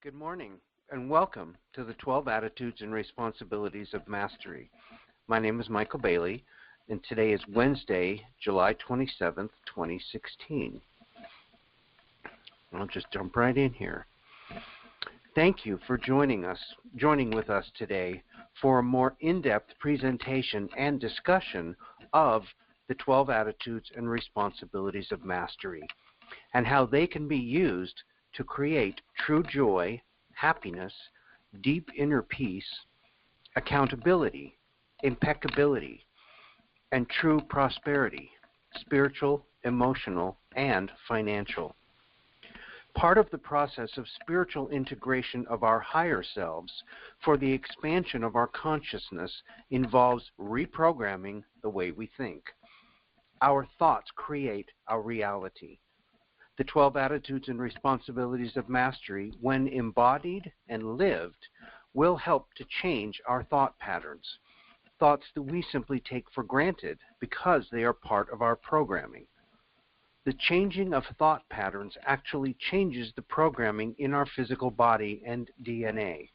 Good morning, and welcome to the 12 Attitudes and Responsibilities of Mastery. My name is Michael Bailey, and today is Wednesday, July 27th, 2016. I'll just jump right in here. Thank you for joining with us today for a more in-depth presentation and discussion of the 12 Attitudes and Responsibilities of Mastery, and how they can be used to create true joy, happiness, deep inner peace, accountability, impeccability, and true prosperity, spiritual, emotional, and financial. Part of the process of spiritual integration of our higher selves for the expansion of our consciousness involves reprogramming the way we think. Our thoughts create our reality. The 12 Attitudes and Responsibilities of Mastery, when embodied and lived, will help to change our thought patterns, thoughts that we simply take for granted because they are part of our programming. The changing of thought patterns actually changes the programming in our physical body and DNA.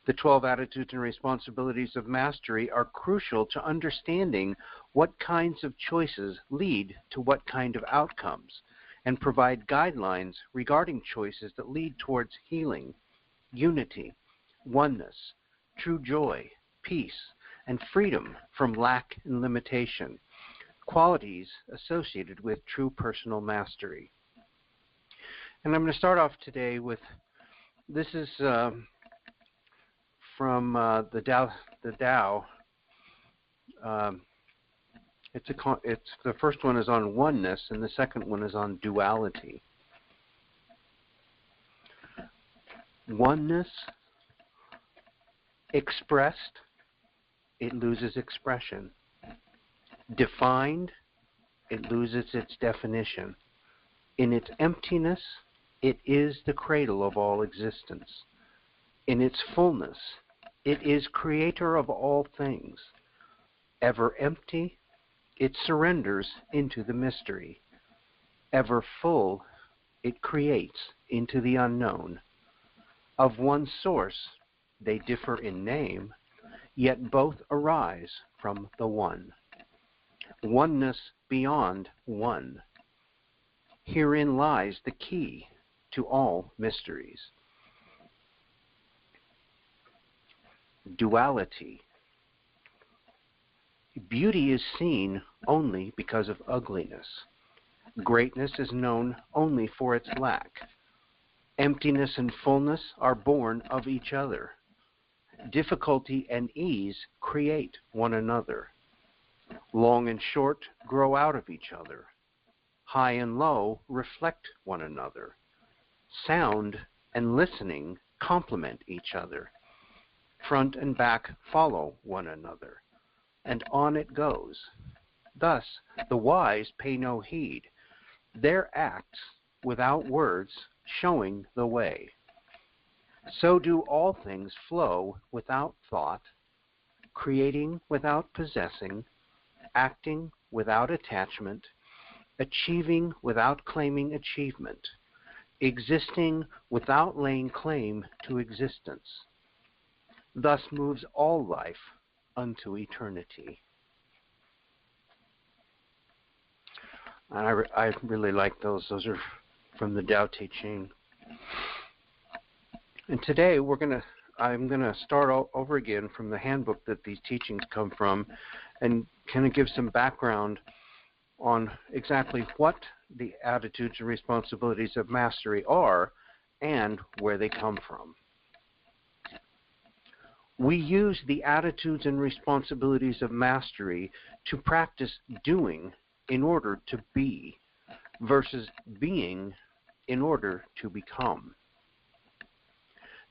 The 12 Attitudes and Responsibilities of Mastery are crucial to understanding what kinds of choices lead to what kind of outcomes, and provide guidelines regarding choices that lead towards healing, unity, oneness, true joy, peace, and freedom from lack and limitation, qualities associated with true personal mastery. And I'm going to start off today with, this is from the Tao. The first one is on oneness, and the second one is on duality. Oneness expressed, it loses expression. Defined, it loses its definition. In its emptiness, it is the cradle of all existence. In its fullness, it is creator of all things. Ever empty, it surrenders into the mystery. Ever full, it creates into the unknown. Of one source, they differ in name, yet both arise from the one. Oneness beyond one. Herein lies the key to all mysteries. Duality. Beauty is seen only because of ugliness. Greatness is known only for its lack. Emptiness and fullness are born of each other. Difficulty and ease create one another. Long and short grow out of each other. High and low reflect one another. Sound and listening complement each other. Front and back follow one another. And on it goes. Thus, the wise pay no heed. Their acts, without words, showing the way. So do all things flow without thought, creating without possessing, acting without attachment, achieving without claiming achievement, existing without laying claim to existence. Thus moves all life unto eternity. I really like those. Those are from the Tao Te Ching. And today I'm gonna start over again from the handbook that these teachings come from, and kind of give some background on exactly what the attitudes and responsibilities of mastery are and where they come from. We use the attitudes and responsibilities of mastery to practice doing in order to be, versus being in order to become.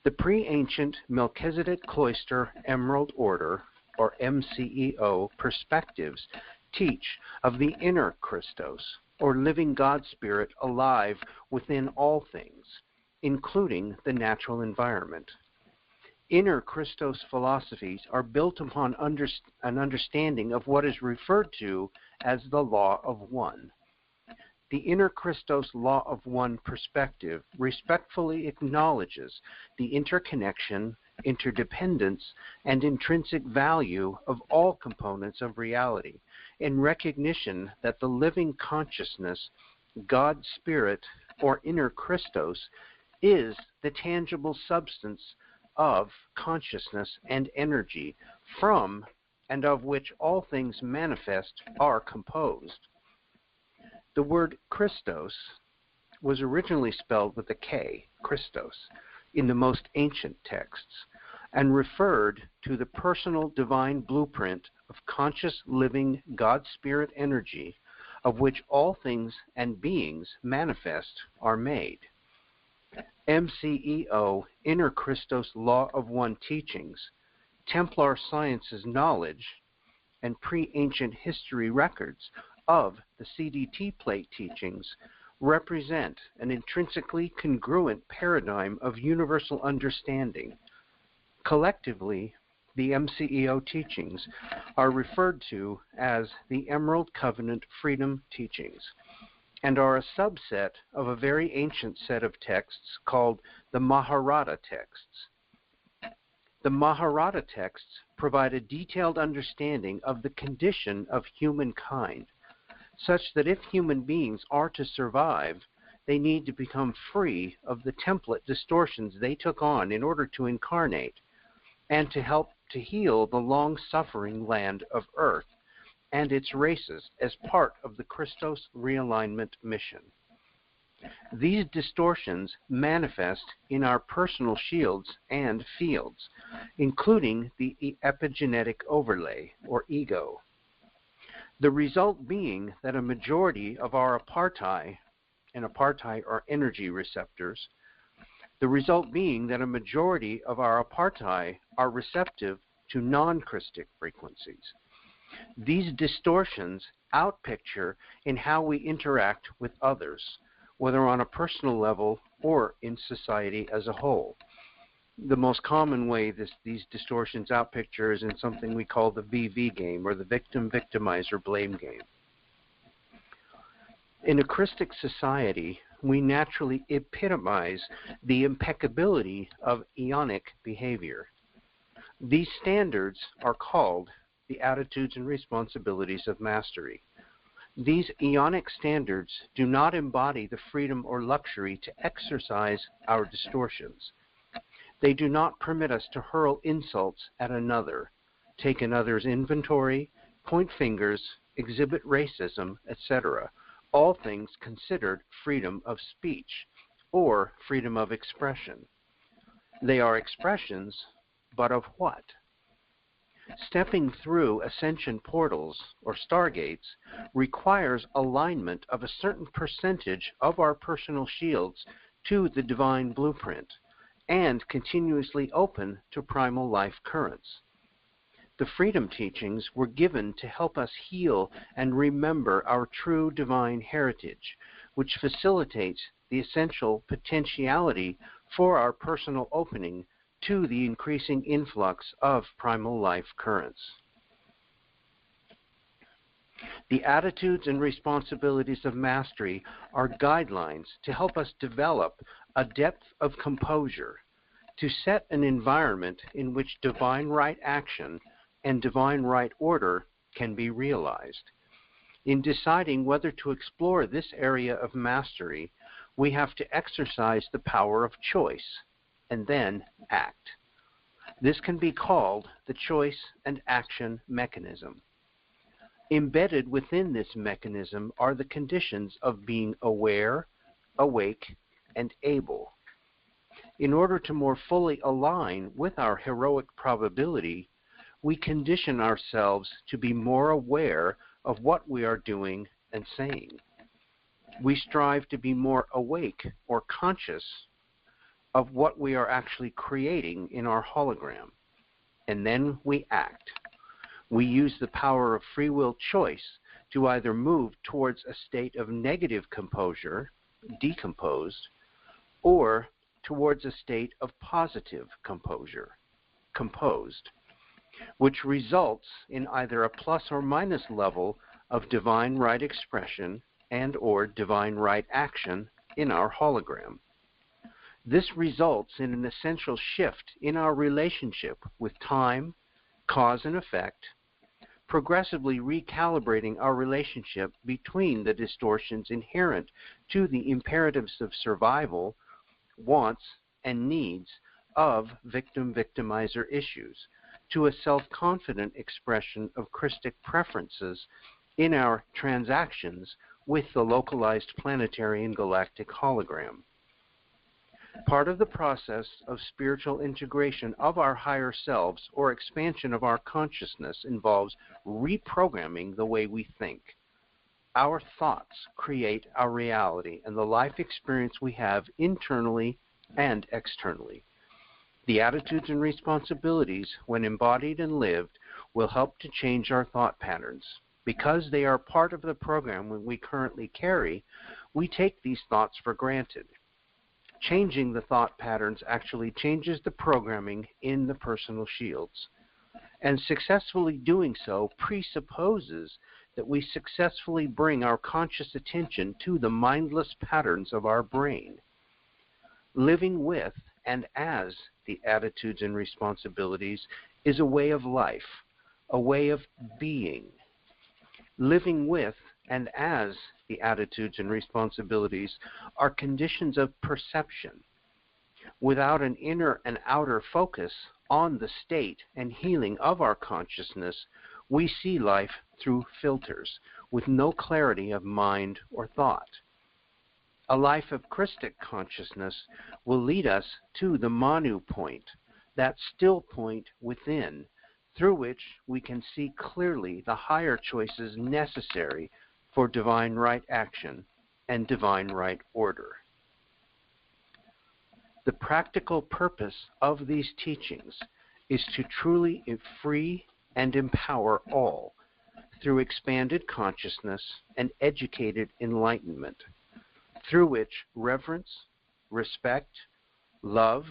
The pre-ancient Melchizedek Cloister Emerald Order, or MCEO, perspectives teach of the inner Christos, or living God Spirit alive within all things, including the natural environment. Inner Christos philosophies are built upon an understanding of what is referred to as the law of one. The inner Christos law of one perspective respectfully acknowledges the interconnection, interdependence, and intrinsic value of all components of reality, in recognition that the living consciousness, God Spirit, or inner Christos, is the tangible substance of consciousness and energy, from and of which all things manifest are composed. The word Christos was originally spelled with a K, Christos, in the most ancient texts, and referred to the personal divine blueprint of conscious living God Spirit energy, of which all things and beings manifest are made. MCEO, Inner Christos Law of One teachings, Templar Science's knowledge, and pre-ancient history records of the CDT plate teachings represent an intrinsically congruent paradigm of universal understanding. Collectively, the MCEO teachings are referred to as the Emerald Covenant Freedom Teachings, and are a subset of a very ancient set of texts called the Mahabharata texts. The Mahabharata texts provide a detailed understanding of the condition of humankind, such that if human beings are to survive, they need to become free of the template distortions they took on in order to incarnate, and to help to heal the long-suffering land of Earth and its races as part of the Christos realignment mission. These distortions manifest in our personal shields and fields, including the epigenetic overlay, or ego. The result being that a majority of our apartheid, and apartheid are energy receptors, the result being that a majority of our apartheid are receptive to non-Christic frequencies. These distortions outpicture in how we interact with others, whether on a personal level or in society as a whole. The most common way these distortions outpicture is in something we call the VV game, or the victim-victimizer-blame game. In a Christic society, we naturally epitomize the impeccability of eonic behavior. These standards are called the attitudes and responsibilities of mastery. These eonic standards do not embody the freedom or luxury to exercise our distortions. They do not permit us to hurl insults at another, take another's inventory, point fingers, exhibit racism, etc., all things considered freedom of speech or freedom of expression. They are expressions, but of what? Stepping through ascension portals or stargates requires alignment of a certain percentage of our personal shields to the divine blueprint and continuously open to primal life currents. The freedom teachings were given to help us heal and remember our true divine heritage, which facilitates the essential potentiality for our personal opening to the increasing influx of primal life currents. The attitudes and responsibilities of mastery are guidelines to help us develop a depth of composure, to set an environment in which divine right action and divine right order can be realized. In deciding whether to explore this area of mastery, we have to exercise the power of choice and then act. This can be called the choice and action mechanism. Embedded within this mechanism are the conditions of being aware, awake, and able. In order to more fully align with our heroic probability, we condition ourselves to be more aware of what we are doing and saying. We strive to be more awake or conscious of what we are actually creating in our hologram, and then we act. We use the power of free will choice to either move towards a state of negative composure, decomposed, or towards a state of positive composure, composed, which results in either a plus or minus level of divine right expression and/or divine right action in our hologram. This results in an essential shift in our relationship with time, cause and effect, progressively recalibrating our relationship between the distortions inherent to the imperatives of survival, wants, and needs of victim-victimizer issues to a self-confident expression of Christic preferences in our transactions with the localized planetary and galactic hologram. Part of the process of spiritual integration of our higher selves or expansion of our consciousness involves reprogramming the way we think. Our thoughts create our reality and the life experience we have internally and externally. The attitudes and responsibilities, when embodied and lived, will help to change our thought patterns. Because they are part of the program we currently carry, we take these thoughts for granted. Changing the thought patterns actually changes the programming in the personal shields. And successfully doing so presupposes that we successfully bring our conscious attention to the mindless patterns of our brain. Living with and as the attitudes and responsibilities is a way of life, a way of being. Living with and as the attitudes and responsibilities are conditions of perception. Without an inner and outer focus on the state and healing of our consciousness, we see life through filters, with no clarity of mind or thought. A life of Christic consciousness will lead us to the Manu point, that still point within, through which we can see clearly the higher choices necessary for divine right action and divine right order. The practical purpose of these teachings is to truly free and empower all through expanded consciousness and educated enlightenment, through which reverence, respect, love,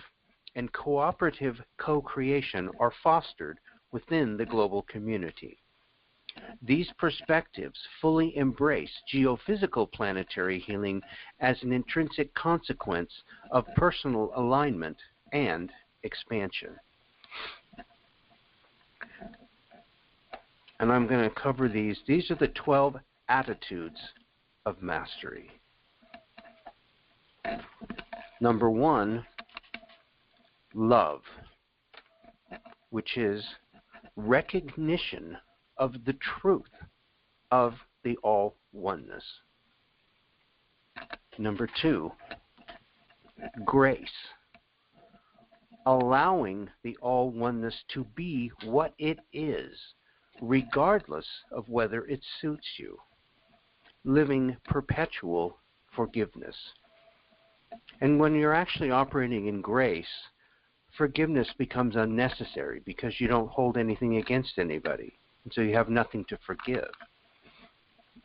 and cooperative co-creation are fostered within the global community. These perspectives fully embrace geophysical planetary healing as an intrinsic consequence of personal alignment and expansion. And I'm going to cover these. These are the 12 attitudes of mastery. Number 1, love, which is recognition of the truth of the all-oneness. Number 2, grace, allowing the all-oneness to be what it is, regardless of whether it suits you. Living perpetual forgiveness. And when you're actually operating in grace, forgiveness becomes unnecessary because you don't hold anything against anybody. And so you have nothing to forgive.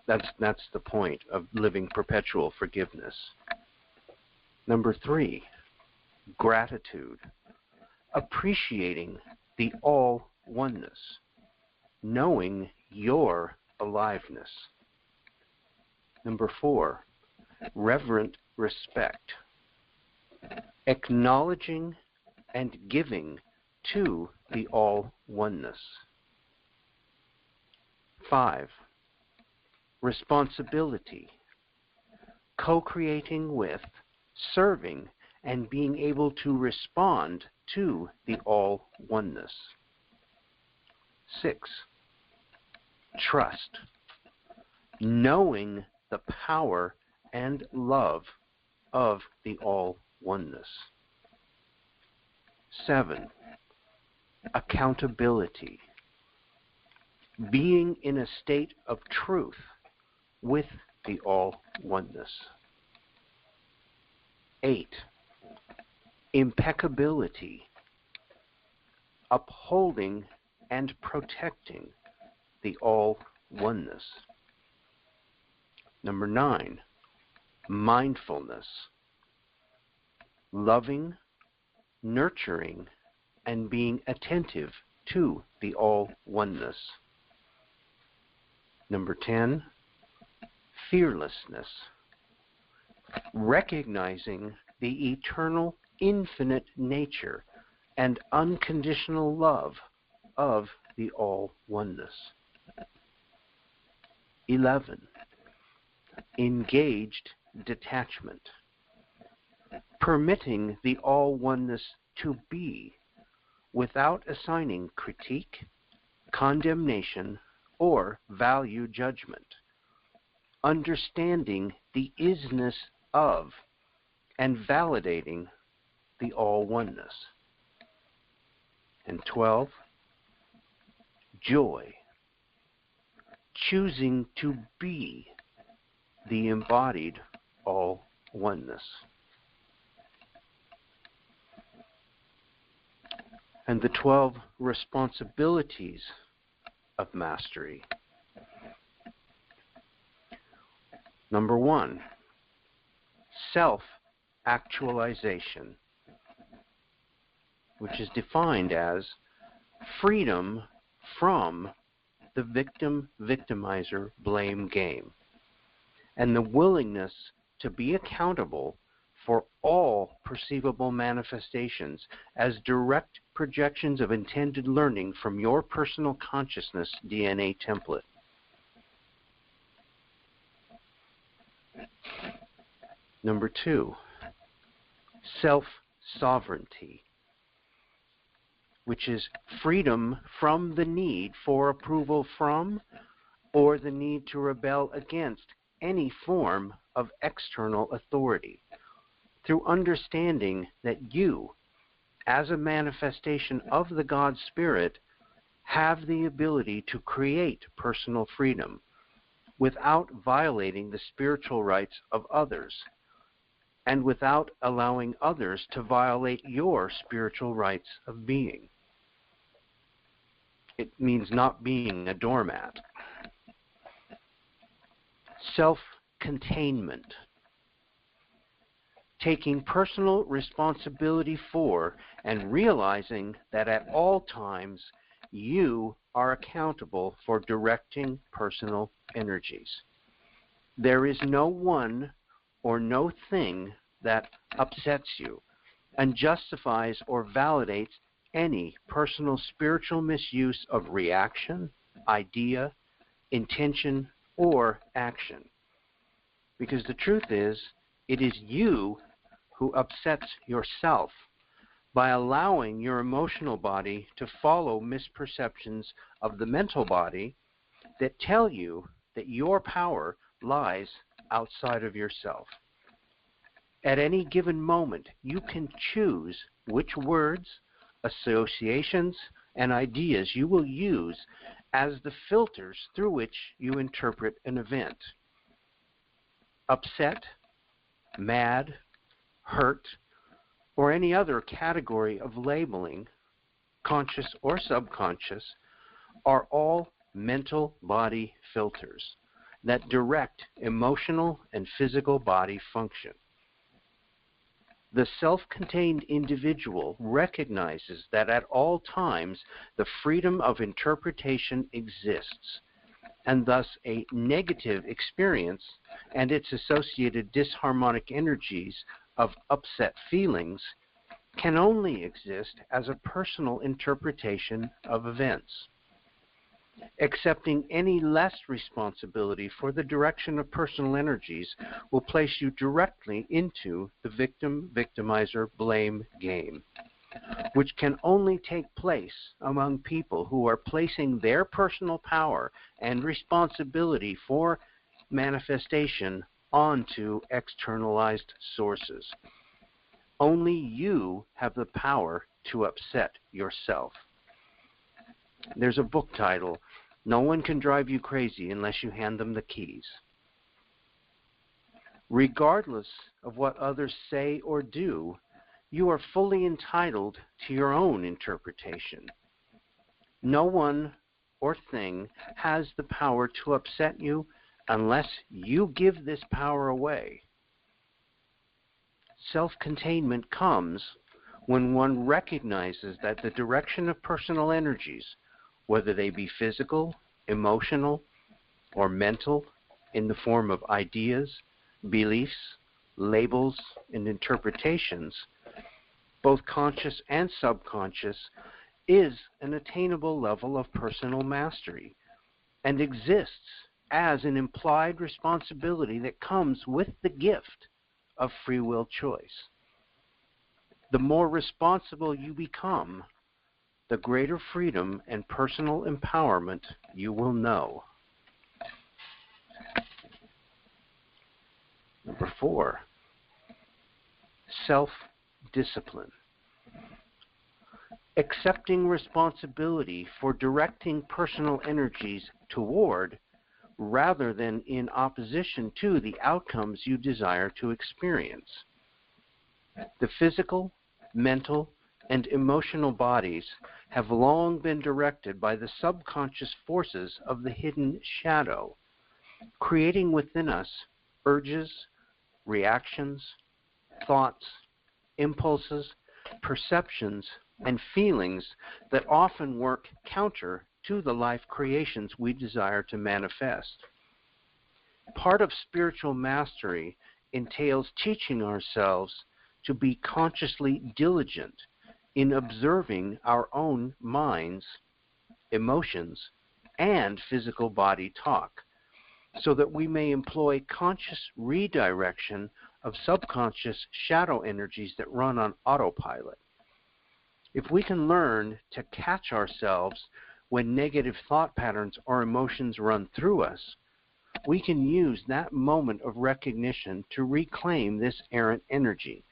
That's the point of living perpetual forgiveness. Number 3, gratitude. Appreciating the all-oneness. Knowing your aliveness. Number 4, reverent-respect. Acknowledging and giving to the all-oneness. 5, responsibility. Co-creating with, serving, and being able to respond to the all-oneness. 6, trust. Knowing the power and love of the all-oneness. 7, accountability. Being in a state of truth with the all-oneness. 8, impeccability. Upholding and protecting the all-oneness. Number 9, mindfulness. Loving, nurturing, and being attentive to the all-oneness. Number 10, fearlessness, recognizing the eternal, infinite nature and unconditional love of the all-oneness. 11. Engaged detachment, permitting the all-oneness to be without assigning critique, condemnation, or value judgment, understanding the isness of and validating the all-oneness. And 12, joy, choosing to be the embodied all-oneness. And the 12 responsibilities of mastery. Number 1, self-actualization, which is defined as freedom from the victim-victimizer-blame game, and the willingness to be accountable for all perceivable manifestations as direct projections of intended learning from your personal consciousness DNA template. Number 2, self-sovereignty, which is freedom from the need for approval from or the need to rebel against any form of external authority, through understanding that you, as a manifestation of the God Spirit, have the ability to create personal freedom without violating the spiritual rights of others and without allowing others to violate your spiritual rights of being. It means not being a doormat. Self-containment, taking personal responsibility for and realizing that at all times you are accountable for directing personal energies. There is no one or no thing that upsets you and justifies or validates any personal spiritual misuse of reaction, idea, intention, or action. Because the truth is, it is you who upsets yourself by allowing your emotional body to follow misperceptions of the mental body that tell you that your power lies outside of yourself. At any given moment, you can choose which words, associations, and ideas you will use as the filters through which you interpret an event. Upset, mad, hurt, or any other category of labeling, conscious or subconscious, are all mental body filters that direct emotional and physical body function. The self-contained individual recognizes that at all times the freedom of interpretation exists, and thus a negative experience and its associated disharmonic energies of upset feelings can only exist as a personal interpretation of events. Accepting any less responsibility for the direction of personal energies will place you directly into the victim-victimizer-blame game, which can only take place among people who are placing their personal power and responsibility for manifestation onto externalized sources. Only you have the power to upset yourself. There's a book title, "No One Can Drive You Crazy Unless You Hand Them the Keys." Regardless of what others say or do, you are fully entitled to your own interpretation. No one or thing has the power to upset you unless you give this power away. Self-containment comes when one recognizes that the direction of personal energies, whether they be physical, emotional, or mental, in the form of ideas, beliefs, labels, and interpretations, both conscious and subconscious, is an attainable level of personal mastery and exists as an implied responsibility that comes with the gift of free will choice. The more responsible you become, the greater freedom and personal empowerment you will know. Number 4, self-discipline. Accepting responsibility for directing personal energies toward, rather than in opposition to, the outcomes you desire to experience. The physical, mental, and emotional bodies have long been directed by the subconscious forces of the hidden shadow, creating within us urges, reactions, thoughts, impulses, perceptions, and feelings that often work counter to the life creations we desire to manifest. Part of spiritual mastery entails teaching ourselves to be consciously diligent in observing our own minds, emotions, and physical body talk, so that we may employ conscious redirection of subconscious shadow energies that run on autopilot. If we can learn to catch ourselves when negative thought patterns or emotions run through us, we can use that moment of recognition to reclaim this errant energy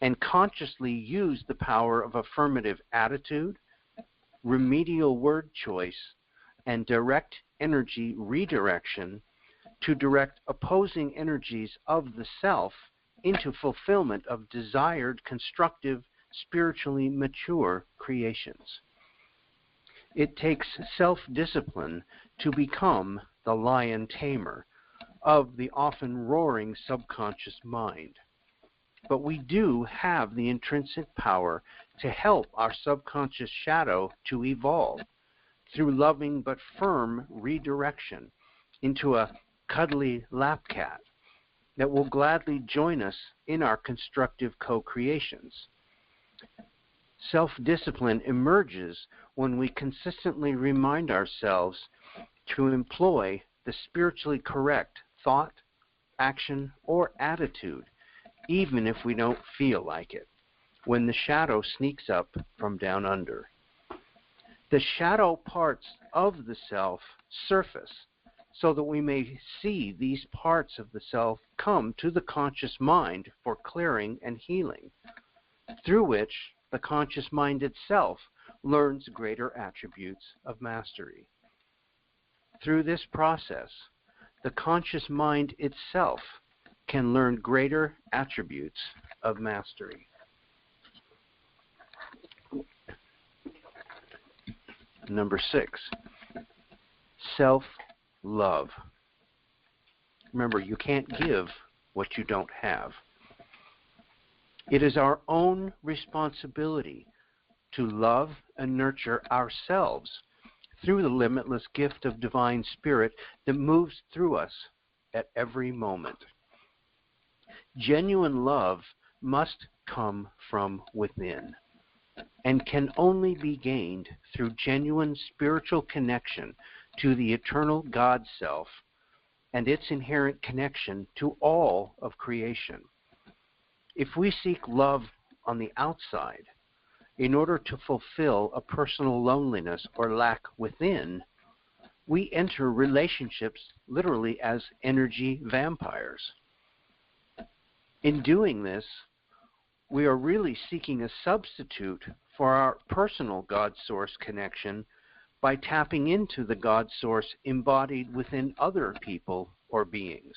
and consciously use the power of affirmative attitude, remedial word choice, and direct energy redirection to direct opposing energies of the self into fulfillment of desired, constructive, spiritually mature creations. It takes self-discipline to become the lion tamer of the often roaring subconscious mind. But we do have the intrinsic power to help our subconscious shadow to evolve through loving but firm redirection into a cuddly lap cat that will gladly join us in our constructive co-creations. Self-discipline emerges when we consistently remind ourselves to employ the spiritually correct thought, action, or attitude, even if we don't feel like it, when the shadow sneaks up from down under. The shadow parts of the self surface so that we may see these parts of the self come to the conscious mind for clearing and healing, through which the conscious mind itself learns greater attributes of mastery. Through this process, the conscious mind itself can learn greater attributes of mastery. Number 6, self-love. Remember, you can't give what you don't have. It is our own responsibility to love and nurture ourselves through the limitless gift of divine spirit that moves through us at every moment. Genuine love must come from within and can only be gained through genuine spiritual connection to the eternal God Self and its inherent connection to all of creation. If we seek love on the outside in order to fulfill a personal loneliness or lack within, we enter relationships literally as energy vampires. In doing this, we are really seeking a substitute for our personal God Source connection by tapping into the God Source embodied within other people or beings.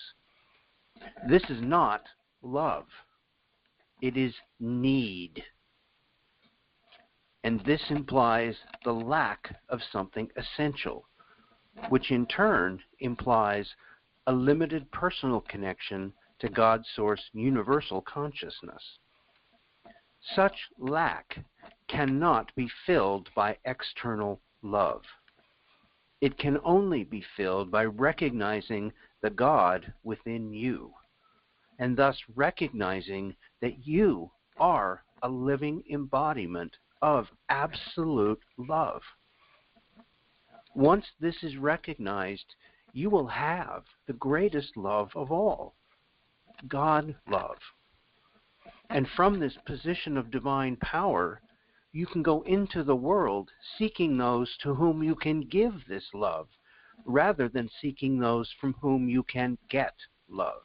This is not love. It is need. And this implies the lack of something essential, which in turn implies a limited personal connection to God's source universal consciousness. Such lack cannot be filled by external love. It can only be filled by recognizing the God within you, and thus recognizing that you are a living embodiment of absolute love. Once this is recognized, you will have the greatest love of all, God love. And from this position of divine power, you can go into the world seeking those to whom you can give this love, rather than seeking those from whom you can get love.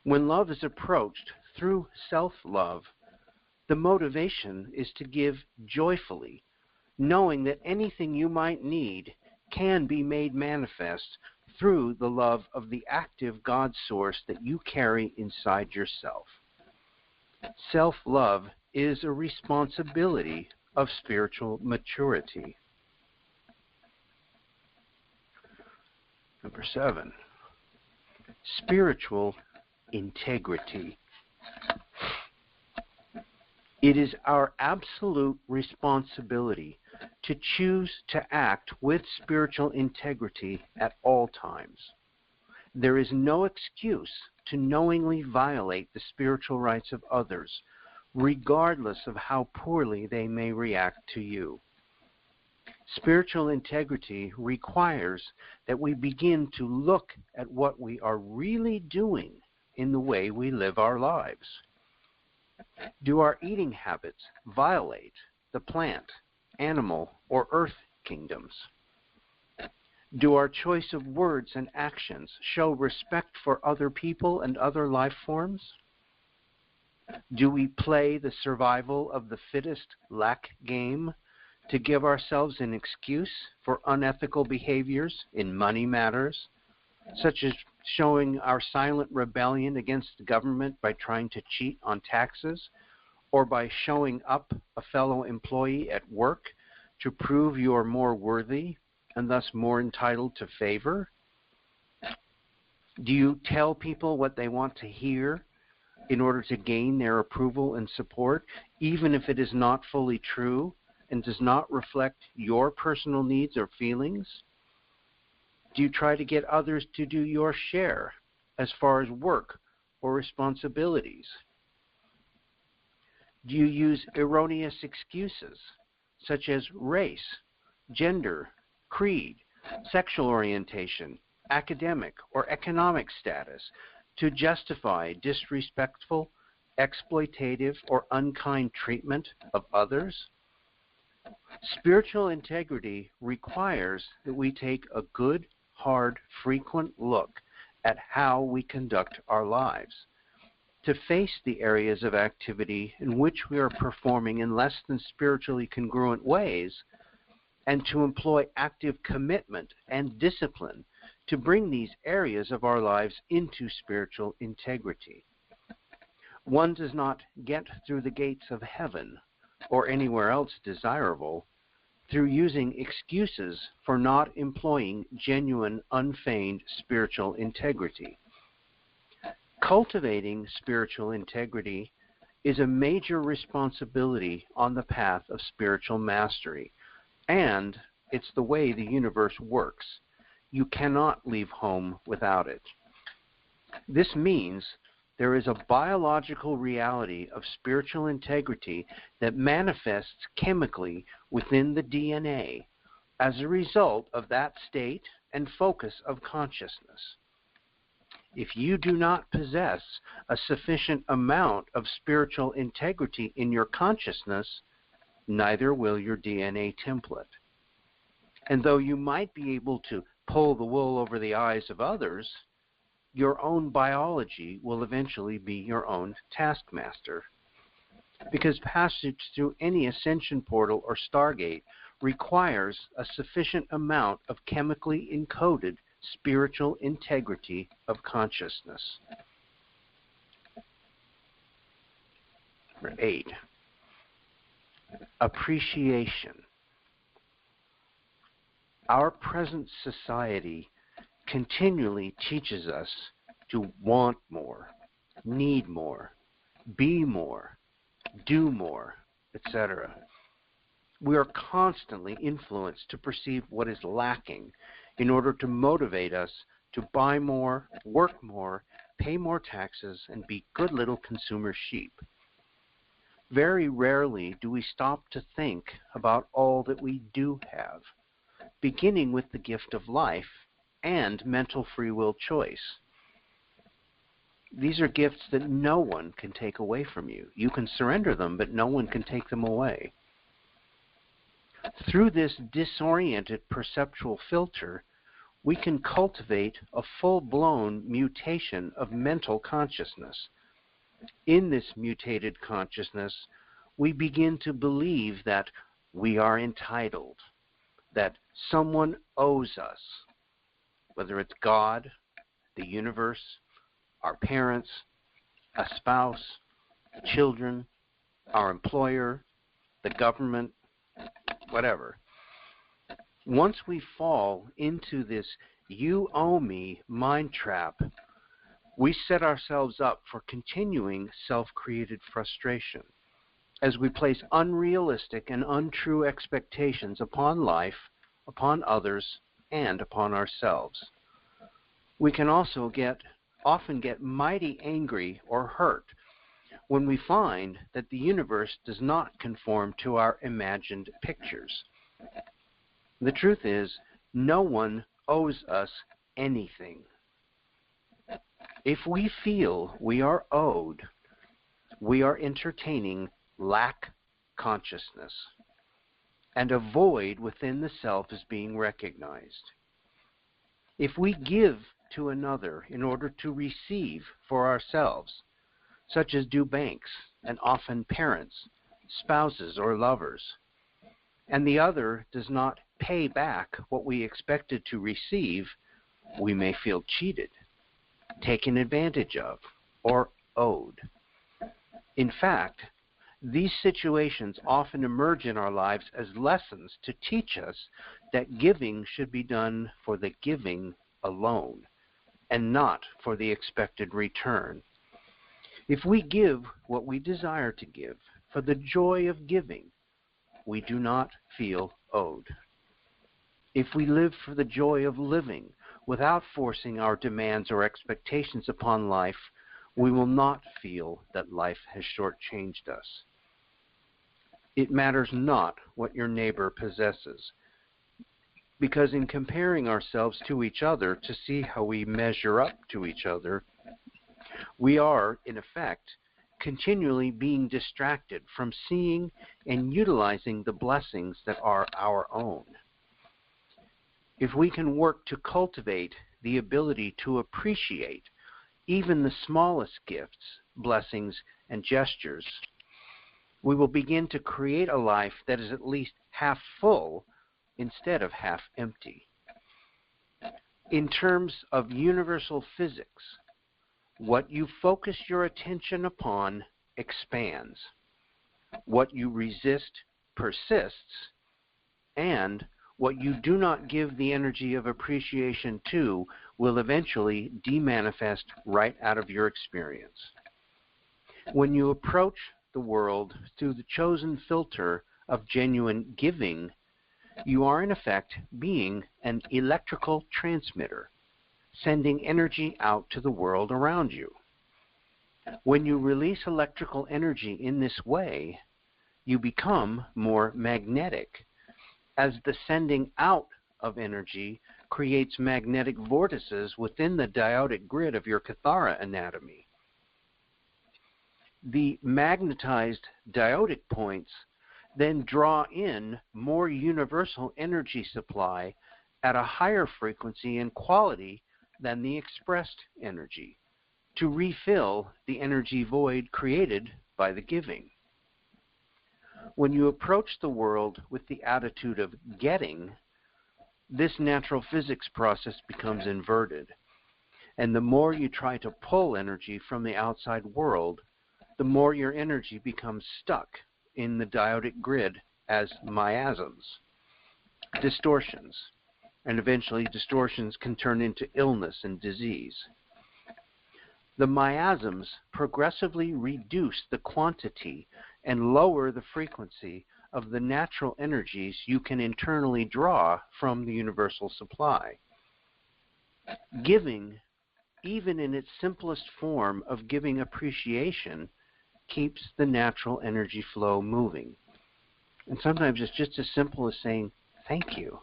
When love is approached through self-love, the motivation is to give joyfully, knowing that anything you might need can be made manifest through the love of the active God source that you carry inside yourself. Self-love is a responsibility of spiritual maturity. Number 7, spiritual integrity. It is our absolute responsibility to choose to act with spiritual integrity at all times. There is no excuse to knowingly violate the spiritual rights of others, regardless of how poorly they may react to you. Spiritual integrity requires that we begin to look at what we are really doing in the way we live our lives. Do our eating habits violate the plant, animal, or earth kingdoms? Do our choice of words and actions show respect for other people and other life forms? Do we play the survival of the fittest lack game to give ourselves an excuse for unethical behaviors in money matters, such as showing our silent rebellion against the government by trying to cheat on taxes, or by showing up a fellow employee at work to prove you are more worthy and thus more entitled to favor? Do you tell people what they want to hear in order to gain their approval and support, even if it is not fully true and does not reflect your personal needs or feelings? Do you try to get others to do your share as far as work or responsibilities? Do you use erroneous excuses such as race, gender, creed, sexual orientation, academic or economic status to justify disrespectful, exploitative, or unkind treatment of others? Spiritual integrity requires that we take a good, hard, frequent look at how we conduct our lives, to face the areas of activity in which we are performing in less than spiritually congruent ways, and to employ active commitment and discipline to bring these areas of our lives into spiritual integrity. One does not get through the gates of heaven or anywhere else desirable through using excuses for not employing genuine, unfeigned spiritual integrity. Cultivating spiritual integrity is a major responsibility on the path of spiritual mastery, and it's the way the universe works. You cannot leave home without it. This means there is a biological reality of spiritual integrity that manifests chemically within the DNA as a result of that state and focus of consciousness. If you do not possess a sufficient amount of spiritual integrity in your consciousness, neither will your DNA template. And though you might be able to pull the wool over the eyes of others, your own biology will eventually be your own taskmaster. Because passage through any ascension portal or stargate requires a sufficient amount of chemically encoded spiritual integrity of consciousness. Number 8, appreciation. Our present society continually teaches us to want more, need more, be more, do more, etc. We are constantly influenced to perceive what is lacking in order to motivate us to buy more, work more, pay more taxes, and be good little consumer sheep. Very rarely do we stop to think about all that we do have, beginning with the gift of life and mental free will choice. These are gifts that no one can take away from you. You can surrender them, but no one can take them away. Through this disoriented perceptual filter, we can cultivate a full-blown mutation of mental consciousness. In this mutated consciousness, we begin to believe that we are entitled, that someone owes us, whether it's God, the universe, our parents, a spouse, children, our employer, the government, whatever. Once we fall into this you owe me mind trap, we set ourselves up for continuing self-created frustration as we place unrealistic and untrue expectations upon life, upon others, and upon ourselves. We can also often get mighty angry or hurt when we find that the universe does not conform to our imagined pictures. The truth is, no one owes us anything. If we feel we are owed, we are entertaining lack consciousness, and a void within the self is being recognized. If we give to another in order to receive for ourselves, such as do banks and often parents, spouses, or lovers, and the other does not pay back what we expected to receive, we may feel cheated, taken advantage of, or owed. In fact, these situations often emerge in our lives as lessons to teach us that giving should be done for the giving alone, and not for the expected return. If we give what we desire to give for the joy of giving, we do not feel owed. If we live for the joy of living without forcing our demands or expectations upon life, we will not feel that life has shortchanged us. It matters not what your neighbor possesses, because in comparing ourselves to each other to see how we measure up to each other, we are, in effect, continually being distracted from seeing and utilizing the blessings that are our own. If we can work to cultivate the ability to appreciate even the smallest gifts, blessings, and gestures, we will begin to create a life that is at least half full instead of half empty. In terms of universal physics, what you focus your attention upon expands. What you resist persists, and what you do not give the energy of appreciation to will eventually demanifest right out of your experience. When you approach the world through the chosen filter of genuine giving, you are in effect being an electrical transmitter, sending energy out to the world around you. When you release electrical energy in this way, you become more magnetic, as the sending out of energy creates magnetic vortices within the diotic grid of your Kathara anatomy. The magnetized diotic points then draw in more universal energy supply at a higher frequency and quality than the expressed energy to refill the energy void created by the giving. When you approach the world with the attitude of getting, this natural physics process becomes inverted. And the more you try to pull energy from the outside world, the more your energy becomes stuck in the diotic grid as miasms, distortions, and eventually distortions can turn into illness and disease. The miasms progressively reduce the quantity and lower the frequency of the natural energies you can internally draw from the universal supply. Giving, even in its simplest form of giving appreciation, keeps the natural energy flow moving. And sometimes it's just as simple as saying, thank you.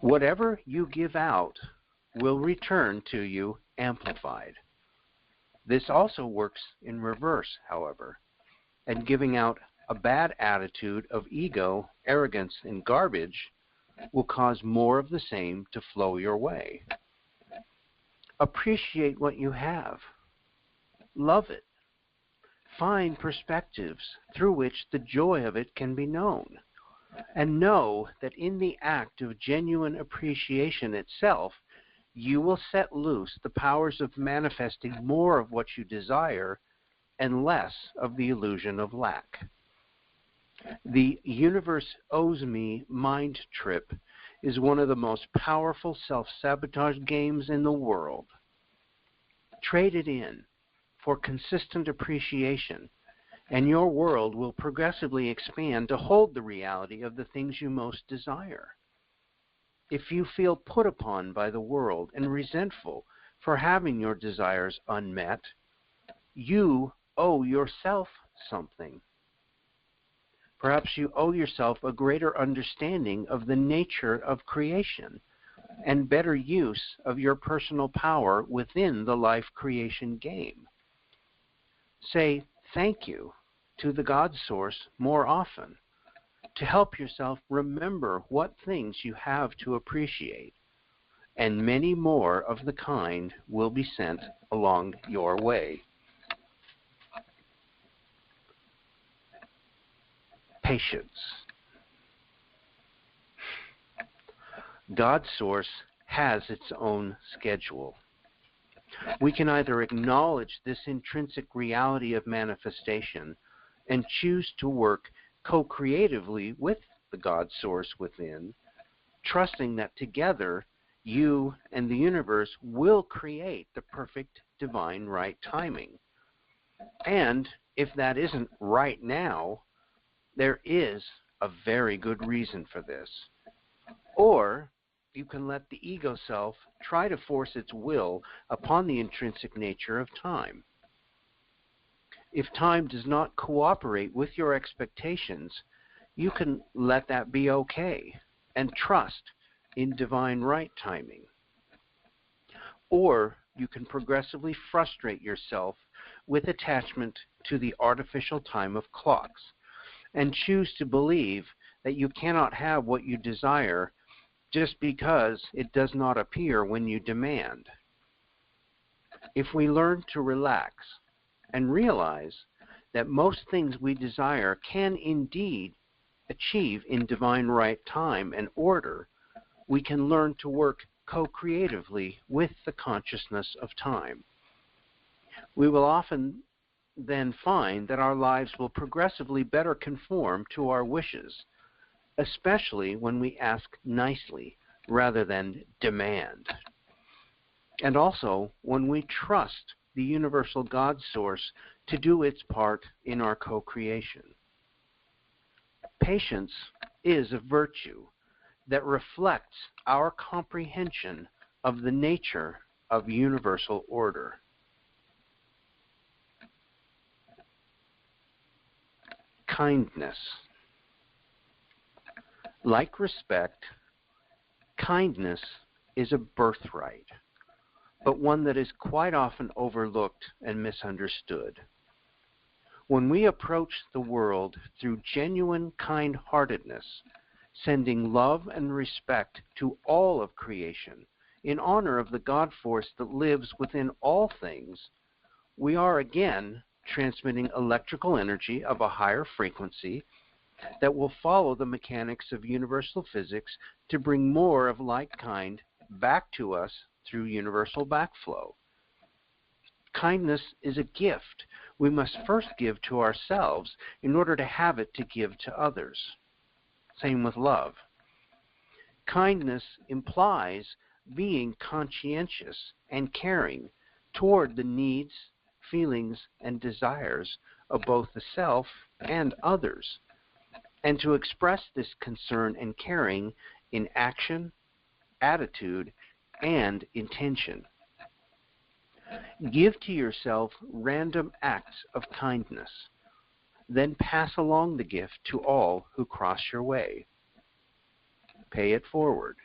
Whatever you give out will return to you amplified. This also works in reverse, however, and giving out a bad attitude of ego, arrogance, and garbage will cause more of the same to flow your way. Appreciate what you have. Love it. Find perspectives through which the joy of it can be known. And know that in the act of genuine appreciation itself, you will set loose the powers of manifesting more of what you desire and less of the illusion of lack. The universe owes me mind trip is one of the most powerful self-sabotage games in the world. Trade it in for consistent appreciation, and your world will progressively expand to hold the reality of the things you most desire. If you feel put upon by the world and resentful for having your desires unmet, you owe yourself something. Perhaps you owe yourself a greater understanding of the nature of creation and better use of your personal power within the life creation game. Say thank you to the God Source more often to help yourself remember what things you have to appreciate, and many more of the kind will be sent along your way. Patience. God's Source has its own schedule. We can either acknowledge this intrinsic reality of manifestation and choose to work co-creatively with the God Source within, trusting that together you and the universe will create the perfect divine right timing. And if that isn't right now, there is a very good reason for this. Or you can let the ego self try to force its will upon the intrinsic nature of time. If time does not cooperate with your expectations, you can let that be okay and trust in divine right timing. Or you can progressively frustrate yourself with attachment to the artificial time of clocks and choose to believe that you cannot have what you desire just because it does not appear when you demand. If we learn to relax and realize that most things we desire can indeed achieve in divine right time and order, we can learn to work co-creatively with the consciousness of time. We will often then find that our lives will progressively better conform to our wishes, especially when we ask nicely rather than demand. And also when we trust the universal God Source to do its part in our co-creation. Patience is a virtue that reflects our comprehension of the nature of universal order. Kindness. Like respect, kindness is a birthright, but one that is quite often overlooked and misunderstood. When we approach the world through genuine kind-heartedness, sending love and respect to all of creation in honor of the God Force that lives within all things, we are again transmitting electrical energy of a higher frequency that will follow the mechanics of universal physics to bring more of like kind back to us through universal backflow. Kindness is a gift we must first give to ourselves in order to have it to give to others. Same with love. Kindness implies being conscientious and caring toward the needs, feelings, and desires of both the self and others, and to express this concern and caring in action, attitude, and intention. Give to yourself random acts of kindness. Then pass along the gift to all who cross your way. Pay it forward.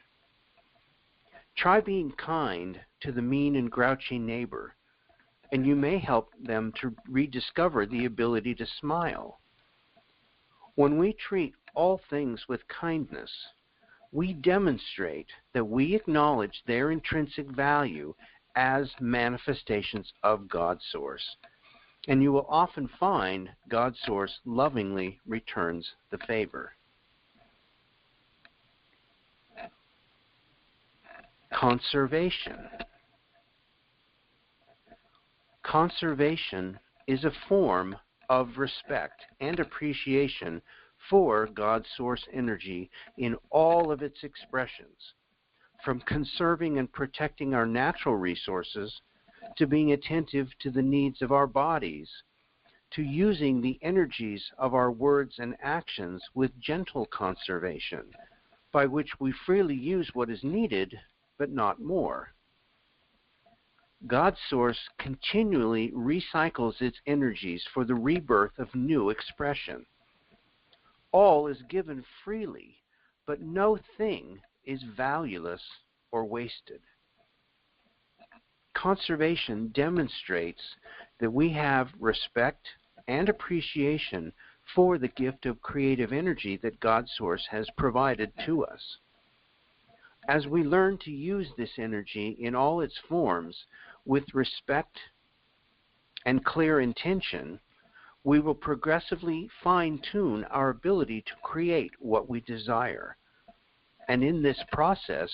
Try being kind to the mean and grouchy neighbor, and you may help them to rediscover the ability to smile. When we treat all things with kindness, we demonstrate that we acknowledge their intrinsic value as manifestations of God's Source, and you will often find God's Source lovingly returns the favor. Conservation. Conservation is a form of respect and appreciation for God's source energy in all of its expressions, from conserving and protecting our natural resources to being attentive to the needs of our bodies, to using the energies of our words and actions with gentle conservation, by which we freely use what is needed, but not more. God's source continually recycles its energies for the rebirth of new expression. All is given freely, but no thing is valueless or wasted. Conservation demonstrates that we have respect and appreciation for the gift of creative energy that God's source has provided to us. As we learn to use this energy in all its forms with respect and clear intention, we will progressively fine-tune our ability to create what we desire, and in this process,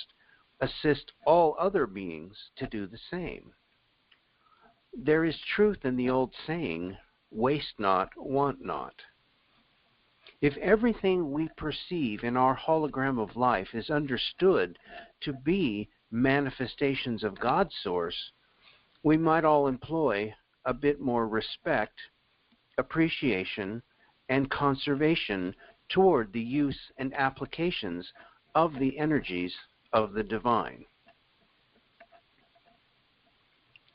assist all other beings to do the same. There is truth in the old saying, waste not, want not. If everything we perceive in our hologram of life is understood to be manifestations of God's source, we might all employ a bit more respect, appreciation, and conservation toward the use and applications of the energies of the divine.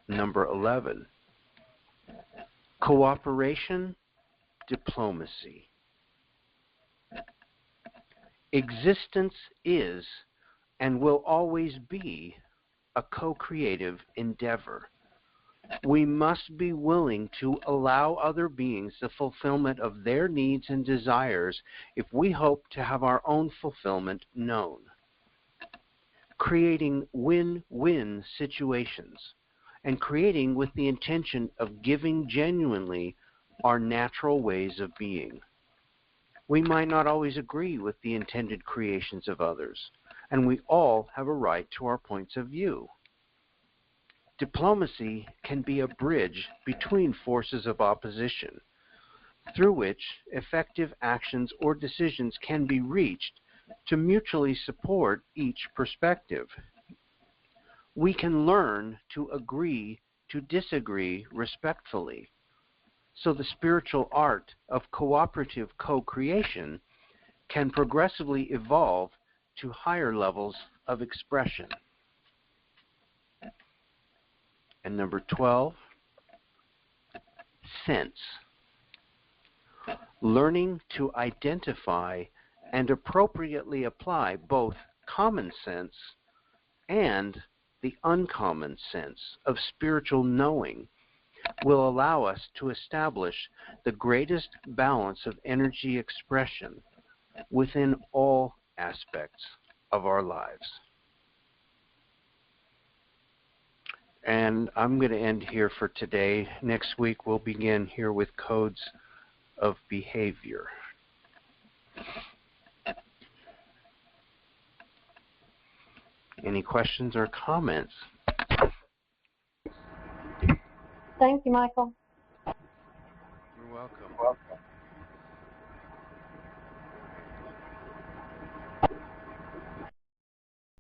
Number 11, cooperation, diplomacy. Existence is and will always be a co-creative endeavor. We must be willing to allow other beings the fulfillment of their needs and desires if we hope to have our own fulfillment known. Creating win-win situations and creating with the intention of giving genuinely are natural ways of being. We might not always agree with the intended creations of others, and we all have a right to our points of view. Diplomacy can be a bridge between forces of opposition, through which effective actions or decisions can be reached to mutually support each perspective. We can learn to agree to disagree respectfully, so the spiritual art of cooperative co-creation can progressively evolve to higher levels of expression. And number 12, sense. Learning to identify and appropriately apply both common sense and the uncommon sense of spiritual knowing will allow us to establish the greatest balance of energy expression within all aspects of our lives. And I'm going to end here for today. Next week we'll begin here with codes of behavior. Any questions or comments? Thank you, Michael. You're welcome.